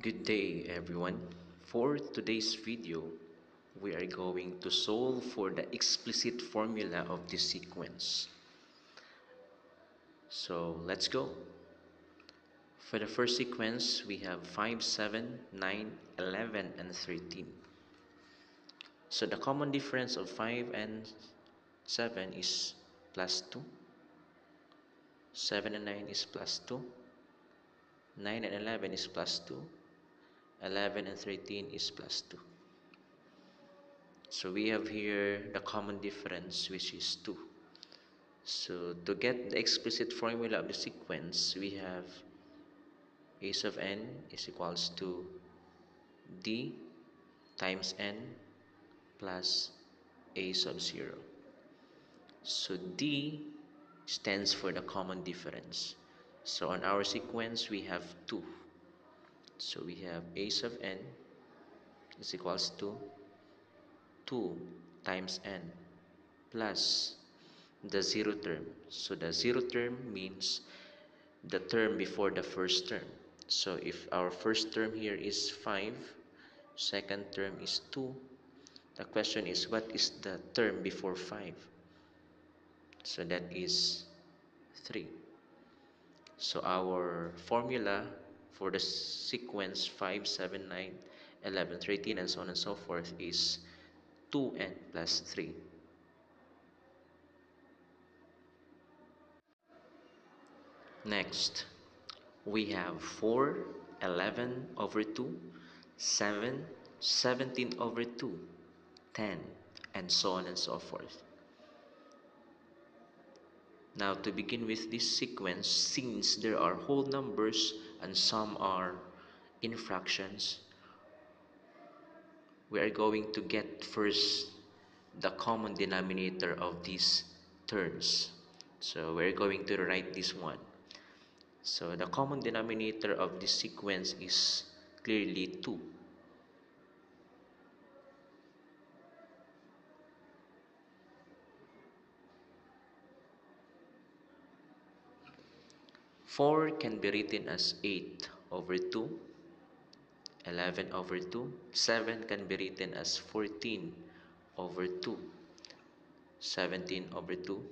Good day everyone. For today's video, we are going to solve for the explicit formula of this sequence. So let's go. For the first sequence, we have 5, 7, 9, 11, and 13. So the common difference of 5 and 7 is plus 2. 7 and 9 is plus 2. 9 and 11 is plus 2. 11 and 13 is plus 2. So we have here the common difference, which is 2. So to get the explicit formula of the sequence, we have a sub n is equals to d times n plus a sub 0. So d stands for the common difference. So on our sequence, we have 2. So we have a sub n is equals to 2 times n plus the zero term. So the zero term means the term before the first term. So if our first term here is 5, second term is 2, the question is what is the term before 5? So that is 3. So our formula for the sequence 5, 7, 9, 11, 13, and so on and so forth is 2n plus 3. Next, we have 4, 11 over 2, 7, 17 over 2, 10, and so on and so forth. Now to begin with this sequence, since there are whole numbers and some are in fractions, we are going to get first the common denominator of these terms. So we're going to write this one. So the common denominator of this sequence is clearly 2. Four can be written as 8 over 2, 11 over 2. 7 can be written as 14 over 2, 17 over 2.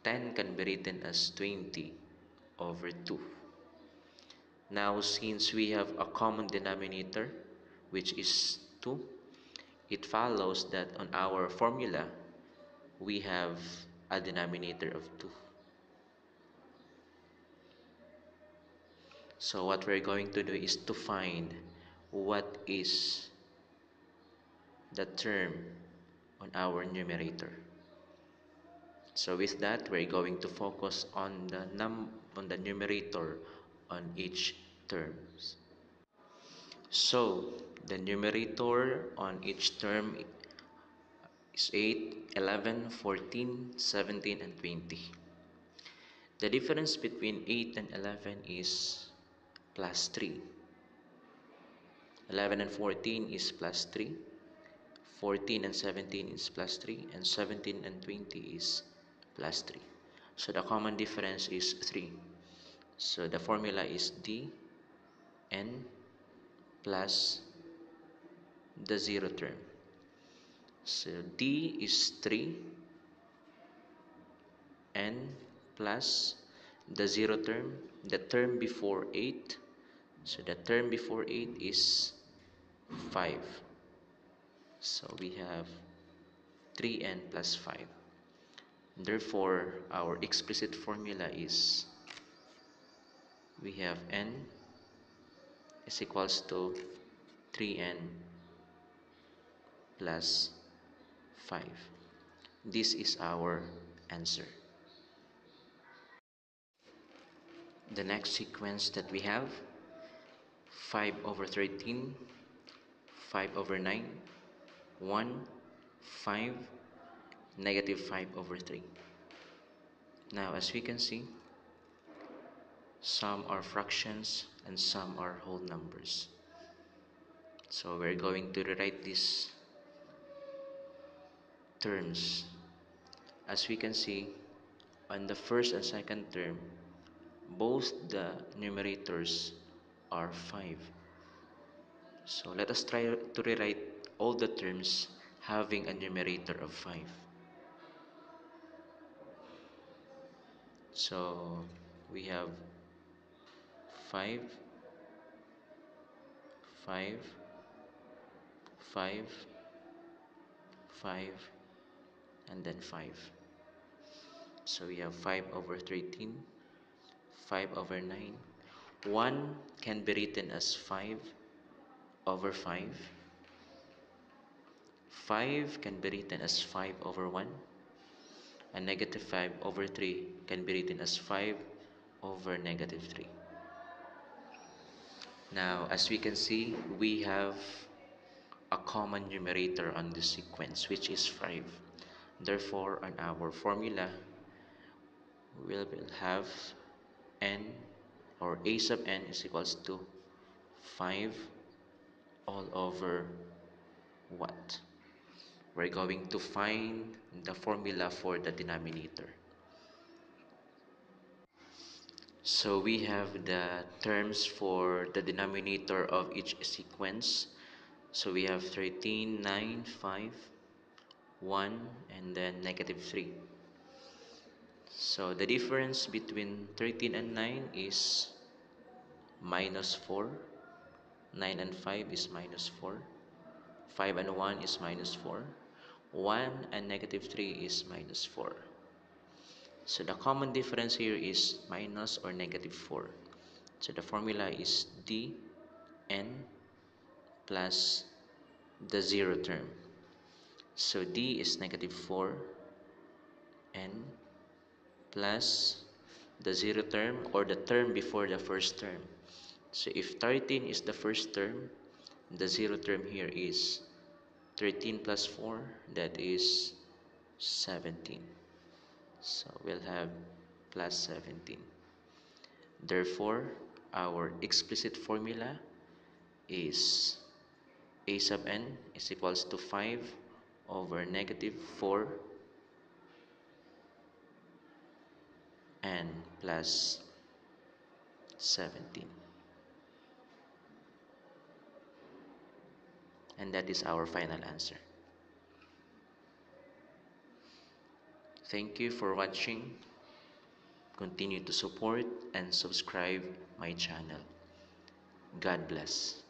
10 can be written as 20 over 2. Now since we have a common denominator, which is 2, it follows that on our formula, we have a denominator of 2. So what we're going to do is to find what is the term on our numerator. So with that, we're going to focus on the numerator on each terms. So the numerator on each term is 8, 11, 14, 17, and 20. The difference between 8 and 11 is plus 3. 11 and 14 is plus 3. 14 and 17 is plus 3. And 17 and 20 is plus 3. So the common difference is 3. So the formula is d n plus the zero term. So d is 3, n plus the zero term, the term before 8. So the term before 8 is 5. So we have 3n plus 5. Therefore, our explicit formula is we have n is equals to 3n plus 5. This is our answer. The next sequence that we have 5 over 13, 5 over 9, 1, 5, negative 5 over 3. Now as we can see, some are fractions and some are whole numbers. So we're going to rewrite these terms. As we can see, on the first and second term, both the numerators are 5. So let us try to rewrite all the terms having a numerator of 5. So we have 5, 5, 5, 5, and then 5. So we have 5 over 13, 5 over 9. 1 can be written as 5 over 5. 5 can be written as 5 over 1. And negative 5 over 3 can be written as 5 over negative 3. Now, as we can see, we have a common numerator on this sequence, which is 5. Therefore, on our formula, we will have n, or a sub n, is equals to 5 all over what? We're going to find the formula for the denominator. So we have the terms for the denominator of each sequence. So we have 13, 9, 5, 1, and then negative 3. So the difference between 13 and 9 is minus 4. 9 and 5 is minus 4. 5 and 1 is minus 4. 1 and negative 3 is minus 4. So the common difference here is minus or negative 4. So the formula is dn plus the 0 term. So d is negative 4 n plus the 0 term, or the term before the first term. So if 13 is the first term, the 0 term here is 13 plus 4, that is 17. So we'll have plus 17. Therefore, our explicit formula is a sub n is equals to 5 over negative 4 and plus 17. And that is our final answer. Thank you for watching. Continue to support and subscribe my channel. God bless.